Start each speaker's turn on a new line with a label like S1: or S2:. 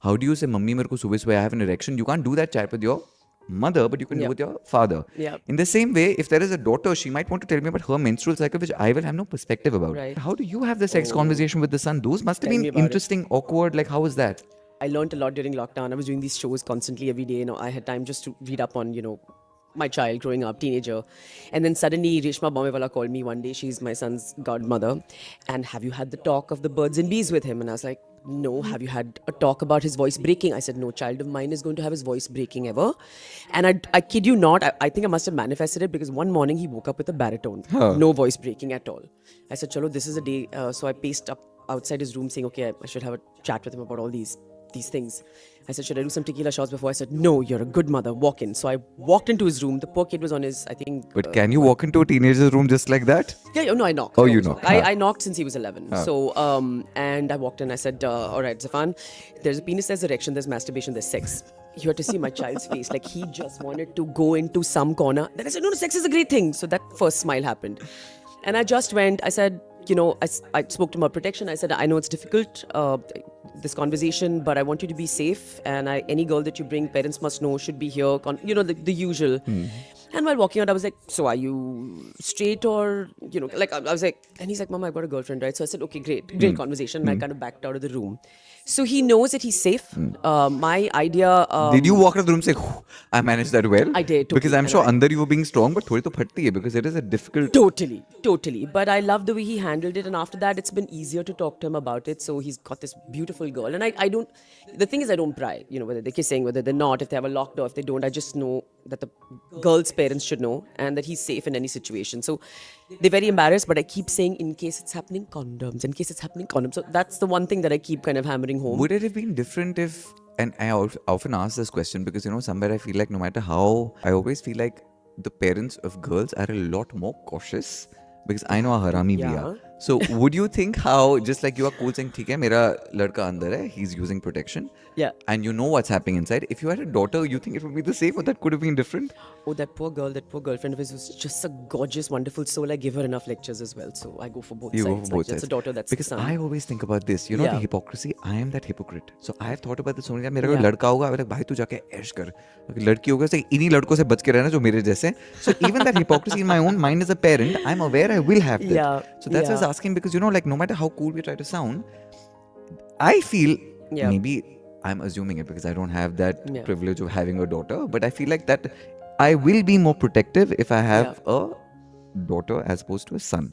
S1: how do you say, "Mummy, मेरे को सुबह I have an erection"? You can't do that chat with your mother, but you can do with your father.
S2: Yeah.
S1: In the same way, if there is a daughter, she might want to tell me about her menstrual cycle, which I will have no perspective about.
S2: Right.
S1: How do you have the sex conversation with the son? Those must have
S2: Tell
S1: been
S2: me about it.
S1: interesting, awkward. Like, how was that?
S2: I learned a lot during lockdown. I was doing these shows constantly every day. I had time just to read up on, my child growing up, teenager. And then suddenly Reshma Bomewala called me one day. She's my son's godmother. And have you had the talk of the birds and bees with him? And I was like, no. Have you had a talk about his voice breaking? I said, no child of mine is going to have his voice breaking ever. And I kid you not, I think I must have manifested it because one morning he woke up with a baritone. No voice breaking at all. I said, chalo, this is a day. So I paced up outside his room saying, okay, I should have a chat with him about all these things. I said, should I do some tequila shots before? I said, no, you're a good mother. Walk in. So I walked into his room. The poor kid was on his, I think.
S1: But can you walk into a teenager's room just like that?
S2: Yeah, no, I knocked.
S1: Oh, you knocked.
S2: I knocked since he was 11. So, and I walked in. I said, all right, Zafan, there's a penis, there's erection, there's masturbation, there's sex. You had to see my child's face. Like, he just wanted to go into some corner. Then I said, no, sex is a great thing. So that first smile happened. And I just went, I said, I spoke to him about protection. I said, I know it's difficult, this conversation, but I want you to be safe. And any girl that you bring, parents must know, should be here. The usual. And while walking out, I was like, so are you straight or, I was like, and he's like, Mama, I've got a girlfriend, right? So I said, okay, great conversation. And I kind of backed out of the room. So he knows that he's safe. My idea...
S1: Did you walk out of the room and say, I managed that well?
S2: I did.
S1: Because I'm sure under you were being strong, but thodi to phatti hai because it is a difficult...
S2: Totally. But I love the way he handled it. And after that, it's been easier to talk to him about it. So he's got this beautiful girl. And I don't... The thing is, I don't pry. Whether they're kissing, whether they're not, if they have a locked door, if they don't. I just know that the girl's parents should know and that he's safe in any situation. So they're very embarrassed, but I keep saying, in case it's happening, condoms. In case it's happening, condoms. So that's the one thing that I keep kind of hammering home.
S1: Would it have been different if... And I often ask this question because, somewhere I feel like no matter how... I always feel like the parents of girls are a lot more cautious because I know how harami we are. So would you think how, just like you are cool saying, theek hai, mera ladka andar hai, he's using protection.
S2: Yeah.
S1: And you know what's happening inside. If you had a daughter, you think it would be the same or that could have been different?
S2: Oh, that poor girlfriend of his was just a gorgeous, wonderful soul. I give her enough lectures as well. So I go for both sides.
S1: You go for both
S2: That's
S1: sides.
S2: a daughter, that's
S1: because
S2: the son.
S1: I always think about this. The
S2: Yeah.
S1: hypocrisy. I am that hypocrite. So I have thought about this so many times. मेरा कोई लड़का होगा, मैं भाई तू जाके ऐश कर. लड़की होगा, तो इन्हीं लड़कों से बच के रहना जो मेरे जैसे. So even that hypocrisy in my own mind as a parent, I'm aware I will have that.
S2: Yeah.
S1: So that's why I was asking because no matter how cool we try to sound, I feel maybe I'm assuming it because I don't have that privilege of having a daughter, but I feel like that I will be more protective if I have a daughter as opposed to a son.